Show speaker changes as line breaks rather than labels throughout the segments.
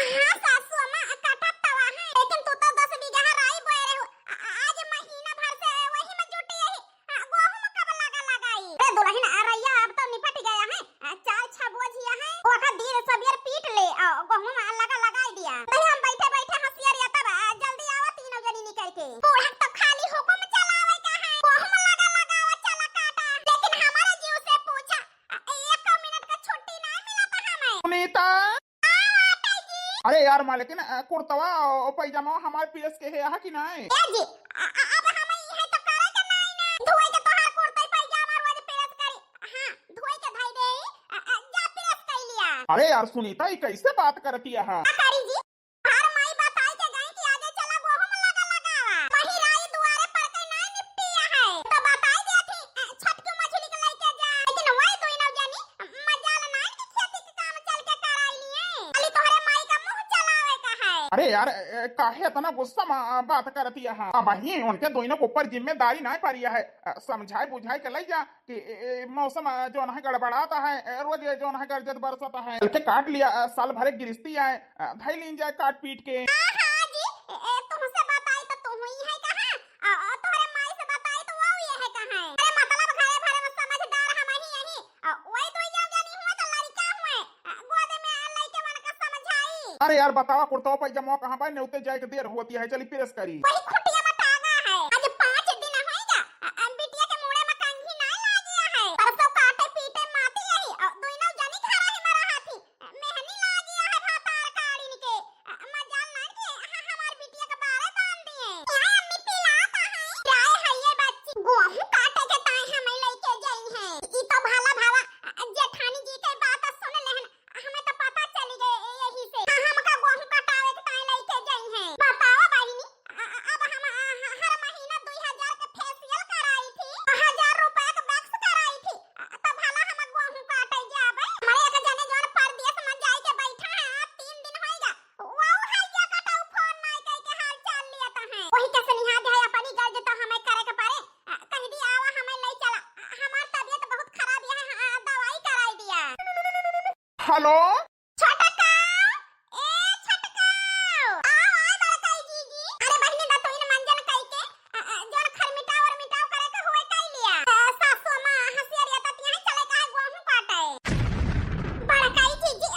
हाँ सासू अम्मा काटा तवा है, लेकिन तू तो 10 बीघा राई बोए रहे हो। आज महीना भर से वही में जुटी है। गेहूं में कब लगाई? अरे दुल्हन अरैया अब तो निपट गया है। चार छबुआ जिया है, ओका दिन सबियर पीट ले गेहूं में लगाई दिया। नहीं हम बैठे बैठे हंसियर या तब जल्दी आवा तीनों जनी निकल के। बूढ़ा तो खाली हुकुम चलावे का है, गेहूं में लगावा चला काटा। लेकिन हमारे जीव से पूछा 1 मिनट का छुट्टी नहीं मिला था हमें।
सुनीता, अरे यार मालिकिन कुर्तवा और पैजामा हमारे पीएस के है कि नहीं?
जी अब हम यही तो करे के नहीं ना। धोए के तोहार कुर्ता पैजामा रोज प्रेस करी। हां धोए के भाई दे जा प्रेस कर लिया।
अरे यार सुनीता, ये कैसे बात करती है?
करी जी हर माई बताई के गई कि आगे चला गेहूं में लगावा। वही राई दुआरे पर के नहीं निपटिया है तो बताई दे थी छटकी मछली के लेके जा। लेकिन वही तो इनो जानी मजाल नहीं कि खेती के काम चल के कराई लिए। खाली तोहरे माई का मुंह चलावे का है।
अरे यार काहे इतना गुस्सा में बात करती है? अब ही उनके दोनों के ऊपर जिम्मेदारी नहीं पड़ी है। समझाए बुझाए के ले जा कि मौसम जो है गड़बड़ाता है, रोज जो है गरजत बरसता है। के काट लिया साल भर गिरस्ती है, धाई लीन जाए काट पीट के।
हां जी तुमसे बताई तो तुम ही है कहां तोहरे माई से बताई तो वो ही है कहां। अरे मतलब घरे भरे में समझदार हम ही यही वही तो जानी हुआ तो लड़का हुए गोद में लइके मन का समझाई।
अरे यार बतावा कुर्ता पैजामा कहाँ पर नेउते जाए के देर होती है, चली प्रेस करी।
वही खुटिया में टांगा है। आज 5 दिन होएगा बिटिया के मुड़े में कंघी नहीं लागिया है। परसों काटे पीटे माती यही दोनों जनी खरा ही मरा हाथी मेहनी लागिया है भातार काड़ीन के। मजाल नहीं कि हमार बिटिया के बारे बांध दिए। क्या अम्मी पिलाता है जाए है ये बच्ची गेहूं काटे के ताई हमें लेके जाई है। ई तो भाला भावा जेठानी जी के बात सुन लेहन हमें तो पता चली गए यही से। हमका गेहूं कटावे के ताई लेके जाई है। बताओ बहिनी अब हम हर महीना 2000 के फेशियल कराई थी, 1000 रुपए का वैक्स कराई थी तो भला हम गेहूं काटे जाबे। हमारे एक जने जोन परदेश में जाई के बैठा है 3 दिन होएगा वो है जा कटाऊ फोन नहीं कह के हाल चाल लिया है। वही के सनिहा दे अपनी गर्ज तो हमें करे के पारे। कह दी आवा हमें ले चला, हमार तबीयत बहुत खराब है दवाई कराई दिया।
हेलो
छटका ए छटका आओ बड़काई जीजी। अरे बहिनी दा तो इन मंजन कई के जोन खरमिटाव और मिटाव करे के हुए कई लिया। सासू मां हसियरिया ततिया चले का गेहूं काटे। बड़काई जीजी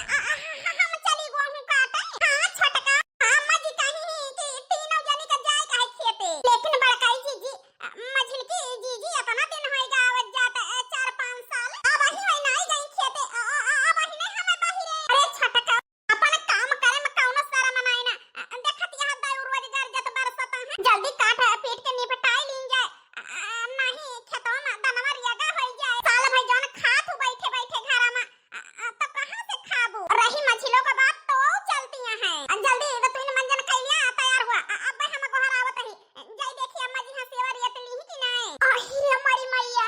हम चली गेहूं काटे। हां छटका अम्मा जी कहीं कि तीनों जनी का जाए काहे खेते। लेकिन बड़काई जीजी मझिल की जीजी अपना दिन होएगा आवत जाता 4-5 साल अब ही होई नहीं गई खेते अब ही नहीं हमें बाहिरे। अरे छटका अपन काम करे में कौनो शर्म नहीं ना। देखत यहां दाई रोजगार जत बरसत है जल्दी काट पीट के निपटाई लीन जाए नहीं खेतों में दनवा रियागा होई जाए। साल भर जौन खात हो बैठे बैठे घर में तो कहां से खाबू। रही मछलियों का बात तो चलती है। जल्दी तो इन मंजन कैलिया तैयार हुआ अब हम घर आवत ही जाई देखिए अम्मा जी हंसेवा रियत ली कि नहीं। अही हमारी मैया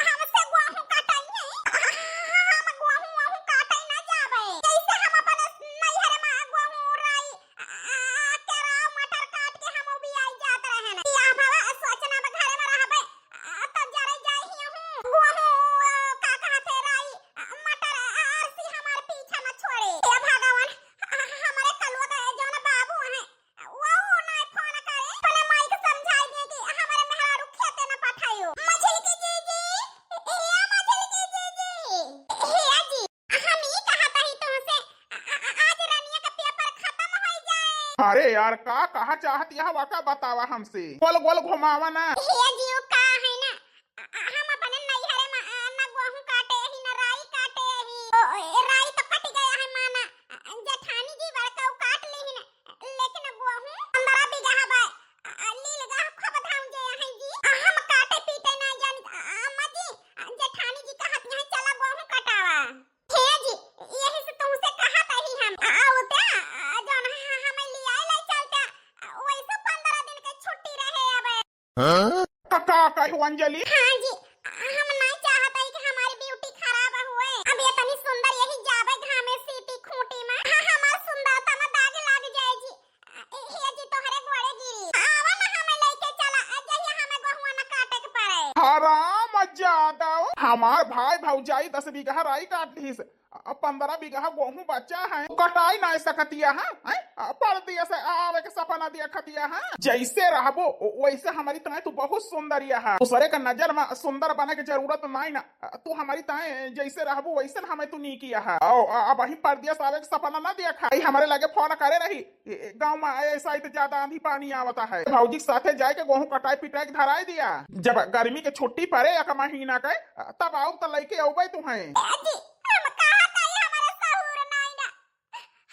हमसे गेहूं काटाई है। हम गेहूं काटाई ना जावे कैसे हम अपन नैहर में गेहूं राई केराव मटर काट के हम भी आई जात रहन। या भावा सोचना में घरे में रहबे तब जरे जाई ही हूं गेहूं का कहते राई मटर आरसी हमार पीछे न छोड़े। हे भगवान हमारे कलवा का जौन बाबू है वो नहीं फोन करे पहले माई के समझाई दे कि हमारे मेहरारू खेते न पठाइयो। मछली की जीजी हे मछली की जीजी हे जी हम ही कहता ही तुमसे आज रनिया का पेपर खत्म हो जाए।
अरे यार का कहा चाहती है वाका बतावा हमसे, गोल गोल घुमावा ना।
हे जीव का है ना हम अपने नैहरे में ना गेहूं काटे ही ना राई काटे ही। राई तो कट गया है माना जेठानी जी बड़का काट ली ही ना लेकिन गेहूं 15 बीघा बा लील गा खब धाम जे है जी। हम काटे पीटे ना जानी अम्मा जी जेठानी जी कहत यहां चला गेहूं कटावा। हे जी यही से तुमसे कहत ही हम आओते जौन हमें लिया ले चलते वैसे 15 दिन के छुट्टी रहे अब।
का कही अंजलि?
हां जी हम नहीं चाहते कि हमारी ब्यूटी खराब हुए। अब ये तनी सुंदर यही जावे घामे सीटी खूंटी में हमार सुंदरता में दाग लग जाए जी। हे जी तोहरे गोड़े गिरी आवा ना हमें लेके चला जहिया हमें गेहूं ना काटे के पड़े।
हराम जादव हमार भाई भौजाई 10 बीघा राई काट लीस, 15 बीघा गेहूं बच्चा है, कटाई ना सकतिया हाँ, पढ़ दिया से आवे के सपना दिया खतिया हाँ। जैसे रहबो वैसे हमारी ताए तू बहुत सुंदरिया है, दूसरे का नजर में सुंदर बने की जरूरत नहीं ना, तू हमारी ताए जैसे रहबो वैसे हमें तू नहीं किया है। अब वही परदेश आवे के सपना ना दिया खाई, हमारे लगे फोन करे रही गाँव में ऐसा ही तो ज्यादा आंधी पानी आवता है, भौजी के साथे जाए के गेहूं कटाई पिटाई के धराई दिया, जब गर्मी के छुट्टी पड़े एक महीना के तब आओ तो लेके अबे तुम्हें।
दादी हम कहा ताई हमारे सहूर नहीं ना,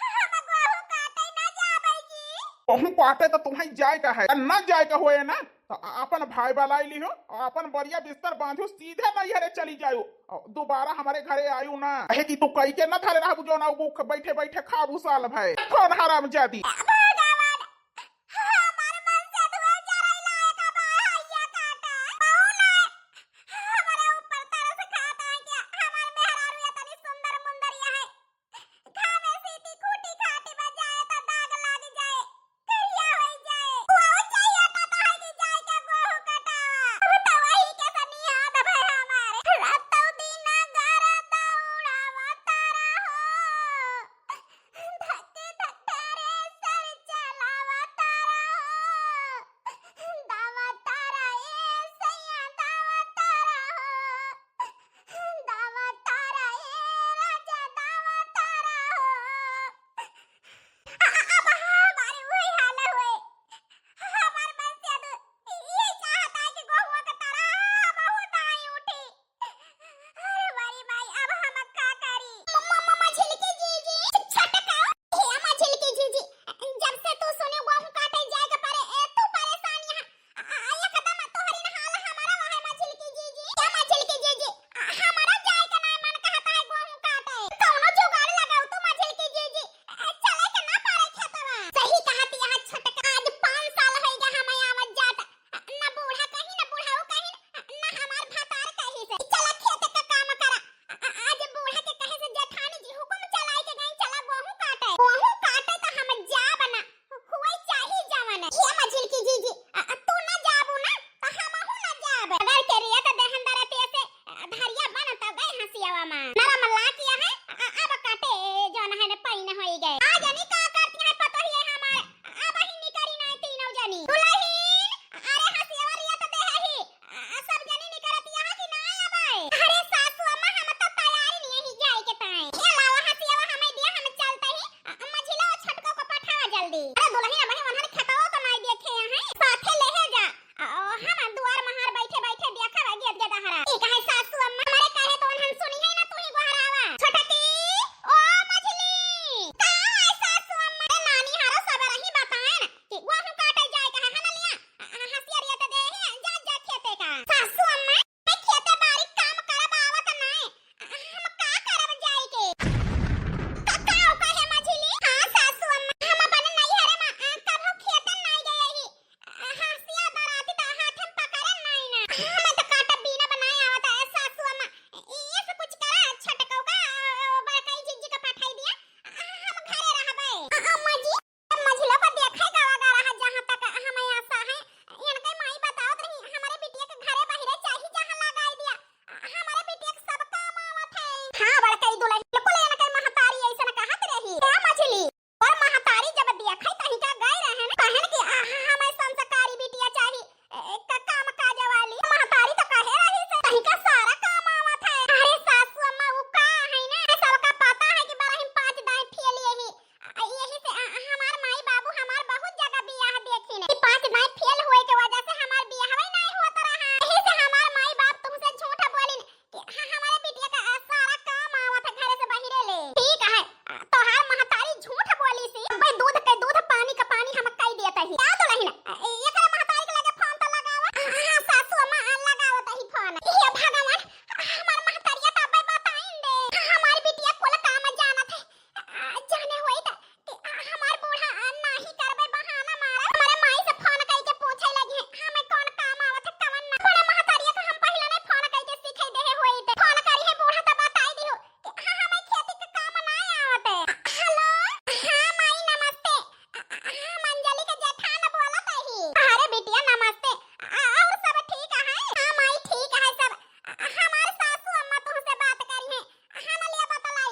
हम गेहूं काटे ना जाबै जी।
गेहूं काटे तो तुम्हें जाए का है, न जाए का होए ना तो अपन भाई बलाई ली हो, अपन बढ़िया बिस्तर बांधो सीधे नैहरे चली जाओ, दोबारा हमारे घरे आयु ना है कि तू कही के न धरे रहबू जो ना बैठे बैठे खाबू साल भाई कौन हराम जाती।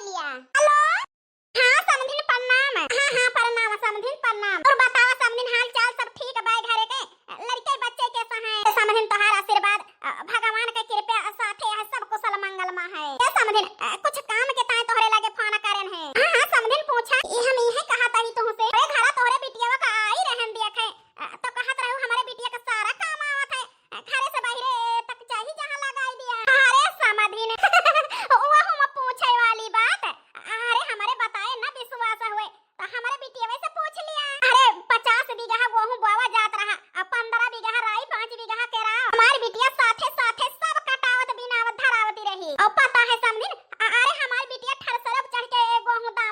लिया।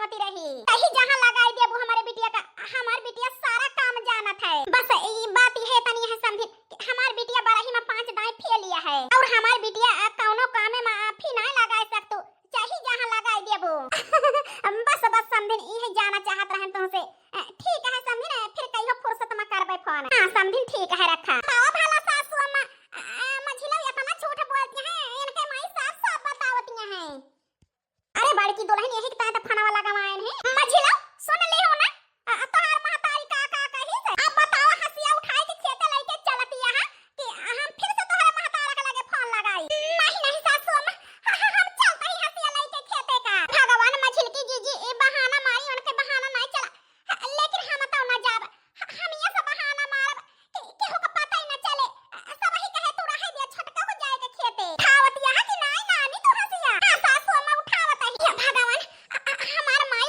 लगावती रही। कहीं जहां लगाई देबू हमारे बिटिया का, हमार बिटिया सारा काम जानत है। बस ई बात है तनी है समझी हमार बिटिया बरही में 5 दाई फेल लिया है और हमार बिटिया कौनो काम में माफी ना लगा सकतो, चाहे जहां लगाई देबू। बस बस समझिन ई जाना चाहत रहन तुमसे। ठीक है समझिन, फिर कहियो फुर्सत में करबे फोन। हां समझिन ठीक है रखा। आओ भला सासू अम्मा मझिला इतना झूठ बोलती है, इनके माई साफ साफ बतावती है। अरे बड़की दुल्हन यही कहता है फनावा लगावाएन है। मझिला सुन ले हो ना तोहार महतारी का कही से। अब बताओ हसिया उठाई के खेते लेके चलती है कि हम फिर से तोहरे महतारा के लगे फोन लगाई। नहीं नहीं सासू अम्मा हम चलते ही हसिया लेके खेते का। भगवान मझिल की जीजी ए बहाना मारी, उनके बहाना नहीं चला, लेकिन हम तो ना जाब। हम ये सब बहाना मारब केहू का पता ही ना चले। सब ही कहे तू रहे दे छटका हो जाएगा खेते। उठावत यहां कि नहीं नानी तू हसिया। हां सासू अम्मा उठावत है। हे भगवान हमार माई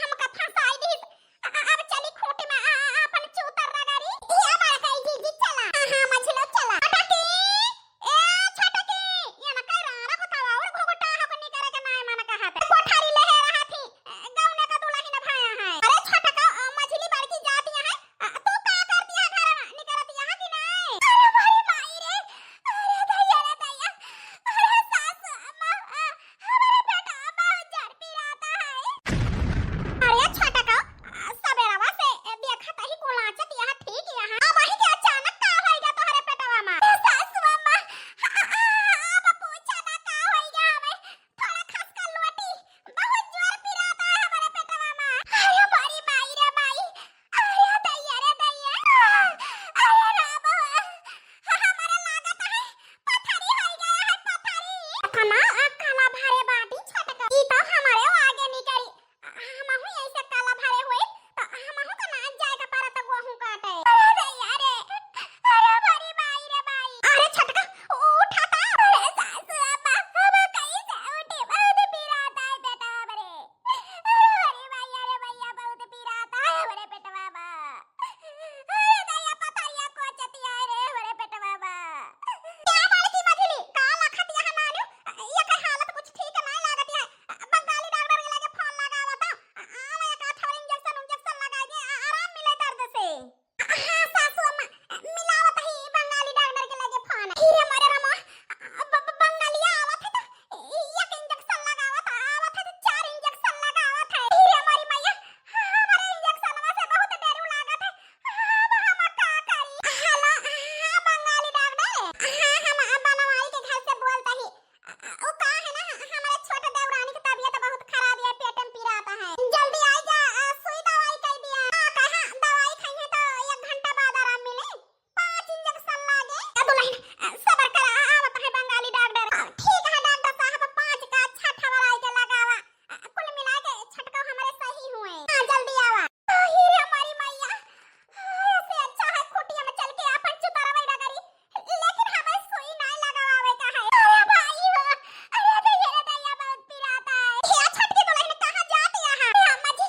हमका फंसाई दी। अब चली खूंटी में अपन चूतर रगड़ी। ये बार कही जीजी चला। हां मझिलो चला। छटकी ए छटकी ये ना कह रहा बतावा और घोघटा हकनी करे के नहीं मन कहत। कोठारी लहे रहा थी गावने का दुल्हन भाया है। अरे छटका मझिली बड़की जाती है, तू का करती है घर में निकलती है कि नहीं। अरे भाई माई रे, अरे दैया अरे सास अम्मा हमारे बेटा बहुत जर पिराता है। अरे छटका सबेरवा से देखत ही कोलाचत यहां ठीक यहां। अब वही के अचानक का होइगा तोहरे पेटवा में। सासू अम्मा अब पूछा ना का होइगा हमें, थोड़ा खसका लोटी बहुत जोर पिराता है हमारे पेटवा में। अरे बड़ी माई रे माई, अरे दैया रे दैया, अरे राम हमारे लागत है पथरी हो गया है पथरी। खाना काला भारे बाटी छटका ई तो हमारे आगे निकली। हम हूं ऐसे काला भारे हुए तो हम हूं का ना जाए का पारा तक वहू काटे। अरे दैया रे, अरे बड़ी माई रे माई। अरे छटका उठाता। अरे सासू अम्मा हम कैसे उठे, बहुत पीराता है बेटा हमरे। अरे बड़ी माई, अरे भैया बहुत पीराता है हमरे पेटवा में। अरे दैया पथरिया कोचती है रे हमरे पेटवा में। क्या बड़की मझली का लखत यहां नानू, ये के हालत कुछ ठीक नहीं लागत है। बंगाली डॉक्टर के लगे फोन लगावता, आवे एक थोड़ा इंजेक्शन लगा दे आराम मिले दर्द से। हां सासू अम्मा मिलावत ही बंगाली डॉक्टर के लगे फोन। हीरे मारे रमा बंगालिया आवत है तो एक इंजेक्शन लगावत, आवत है तो 4 इंजेक्शन लगावत है। हीरे मारी मैया हमारे इंजेक्शनवा से बहुत डर लागत है। अब हम का करी। हेलो हां बंगाली डॉक्टर, हां हम बनवाई के घर से बोलता ही ओ का है ना हमारे छोटे देवरानी की तबीयत बहुत खराब है, पेट में पीराता है, जल्दी आ जा। सुई दवाई कह दिया। कहां दवाई खाई है तो 1 घंटा बाद आराम मिले, 5 इंजेक्शन लागे। दुल्हन सबर कर आवत है बंगाली डॉक्टर। ठीक है डॉक्टर साहब 5 का 6 ठवराई के लगावा, कुल मिला के छटका हमारे सही हुए। हां जल्दी आवा। हीरे हमारी मैया ऐसे अच्छा है खुटिया में चल के अपन चुतरवाई डगरी, लेकिन हमें सुई नहीं लगावे का है। अरे भाई अरे दैया बहुत पिराता है। ये छटकी दुल्हन कहां जाती है। अम्मा जी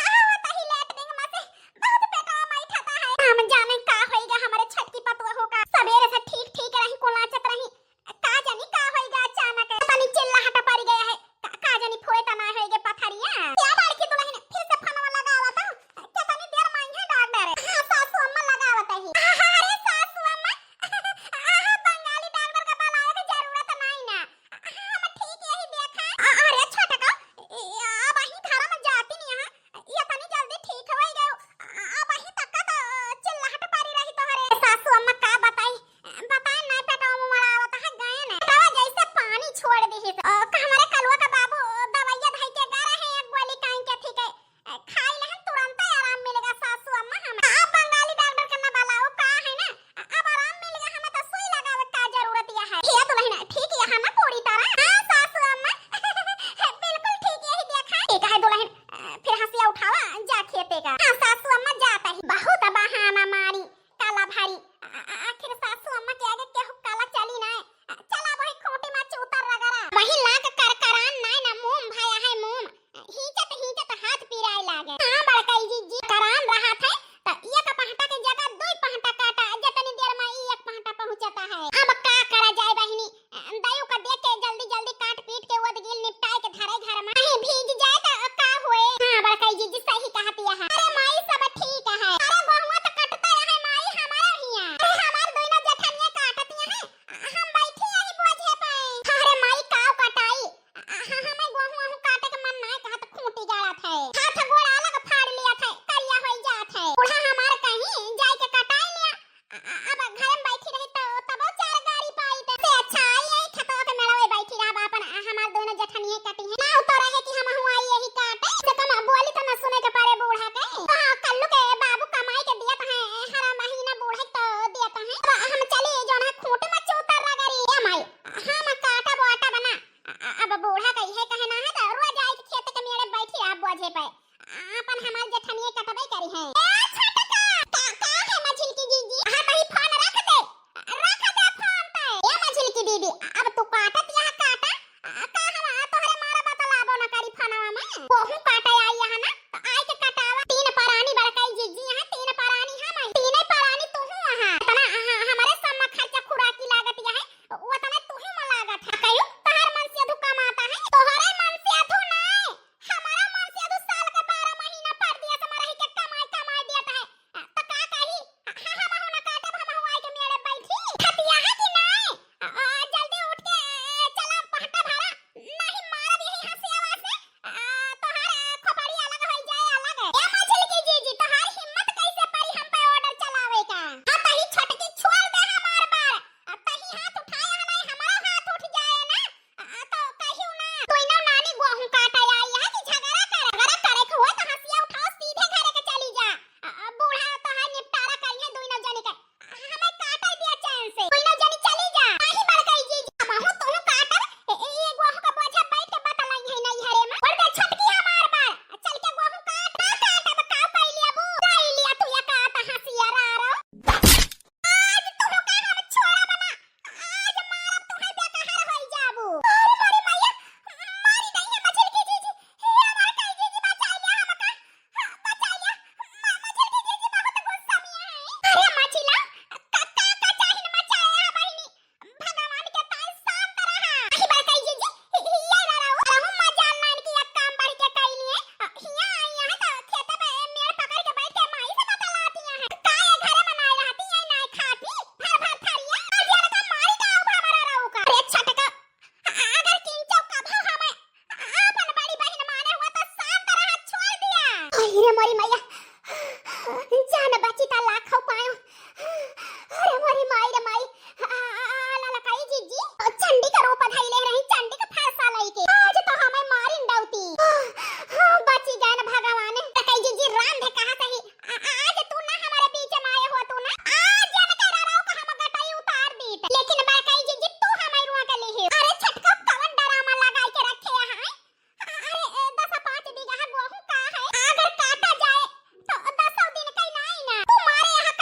आवत ही लेटरिंग में से बहुत पेटवा में उठाता है। हम जाने का होइगा हमारे छटकी पतवा होगा। सवेरे से ठीक रही कोलाचत रही, का जानी का होइगा अचानक तनी चिल्लाहट पड़ गया है। का जानी फोएता ना होइगे पथरिया। क्या बड़की दुल्हन फिर से फनवा लगावत कितनी देर मांगी है डॉक्टर। हां सासू अम्मा लगावत ही। अरे सासू अम्मा बंगाली डॉक्टर का बुलावे की जरूरत नहीं ना, हम ठीक यही देखा। अरे छटका अब वही घर में जाती नहीं है, ये तनी जल्दी ठीक होई गयो। अब वही तक तो चिल्लाहट पड़ी रही तोहरे। सासू अम्मा का बताई नहीं पेटवा में मरावत है गए ने पेटवा जैसे पानी छोड़ दी है। हमारे कलवा का बाबू दवाइया धई के गा रहे हैं, गोली काई के ठीक है खाई लेहन तुरंत आराम मिलेगा। सासू अम्मा हम अब बंगाली डॉक्टर के ना बुलाओ का है ना, अब आराम मिलेगा। हमें तो सुई लगावे का जरूरत है। ये दुल्हन ठीक यहां ना पूरी तरह। हां सासू अम्मा बिल्कुल ठीक यही देखा। ठीक है दुल्हन फिर हंसिया उठावा जा खेते का। हां सासू अम्मा जाता ही बहुत बहाना मारी काला भारी। आखिर सासू अम्मा के आगे केहू काला चली ना, चला वही खूंटी में चूतर रगड़ा वही लाग करकरान नहीं ना मुंह भाया है मुंह हिचत हाथ पिराए लागे। हां बड़काई जी करान रहा था तो एक पहटा के जगह 2 पहटा काटा, जतनी देर में 1 पहटा पहुंचता है। अब का करा जाए बहिनी, दयु का देख के जल्दी काट पीट के ओद गिल निपटाए के धरे घर में। कहीं भीग जाए तो का होए। अपन हमार जेठनिए कटबे करी है। ए छटका का है मछली की दीदी? हां तही फोन रख दे फोन पे। ए मछली की दीदी अब तू काटत यहां काटा का हम तोहरे मारा बतलाबो न करी फोनवा में। कोहू काटे आई यहां ना तो आई के कटावा। तीन परानी बड़काई जीजी यहां तीन परानी हम तीन परानी तू हूं वहां तना हमारे सब खर्चा खुराकी लागत यहां वो तने तू ही में लागत है। कहियो तोहर मन से अधू कमाता है तोहरे मन से अधू नहीं हमारा मन से अधू साल का 12 महीना पड़ दिया तो मरही के कमाई देता है तो का कही हम होना काटे हम हुआ के मेरे बैठी खतिया है कि नहीं। जल्दी उठ के चला पहटा भरा नहीं मार दी हंसी आवाज से तोहर खोपड़ी अलग हो जाए अलग। ए मछली की जीजी तोहर हिम्मत कैसे पड़ी हम पे ऑर्डर चलावे का। तही छटकी छोड़ दे हमार बार तही हाथ उठाया नहीं हमारा हाथ उठ जाए ना तो कहियो ना तू ना नानी गोहू काटा आई है कि झगड़ा करे हुआ तो हंसिया उठाओ सीधे घरे के चली जा। बूढ़ा तो है निपटारा करिए दोनों जने का हमें काटा दिया चैन से दोनों जने चली जा। नहीं बड़काई जी हमहु तू काटब ये गोहू का बोझा बैठ के बतलाई है नहीं हरे में और दे छटकी हमार बार चल के गोहू काट ना काटब का पहले अबू ले लिया तू या काटा हंसिया रा आज तू का हम छोड़ा बना आज मारब तुम्हें बेकहार होई जाबू। अरे मारी मैया मारी नहीं है मछली की जीजी हे हमार कई जीजी बचा लिया हमका बचा लिया मछली की जीजी बहुत गुस्सा में है। अरे मछला कक्का का चाहिन मचाया बहिनी भगवान के ताई शांत रहा। अही बड़काई जीजी ये रहू मजाल नान की एक काम बढ़ के कई लिए हिया आई है तो खेते पे मेड़ पकड़ के बैठ के माई से बतलाती है काए घरे में नहीं रहती है नहीं खाती भर भर थरिया अजर का मारी का हमारा रहू का। अरे छटका अगर किंचो कभो हमें अपन बड़ी बहन माने हुआ तो शांत रहा छोड़ दिया। अरे मोरी मैया जान बची ता लाखों पायो। अरे मोरी माई रे माई ललकाई जीजी चंडी का रूप धइले रही चंडी का फरसा लई के आज तो हमें मारिन डौती बची गए न भगवान। ललकाई जीजी राम दे कहा सही आज तू ना हमारे बीच में आए हो तू ना आज जन कह रहा हूं कि हम गटाई उतार दी लेकिन ललकाई जीजी तू हमारे रुआ के लिए। अरे छटका कवन डरामा लगा के रखे है। अरे 10-5 बीघा गोहूं का है अगर काटा जाए तो 10 दिन कहीं नहीं ना तू मारे यहाँ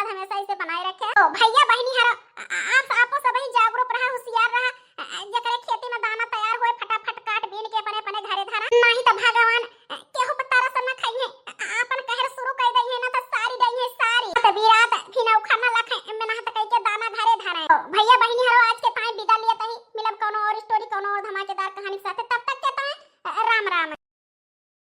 आशीर्वाद हमेशा इसे बनाए रखे। तो भैया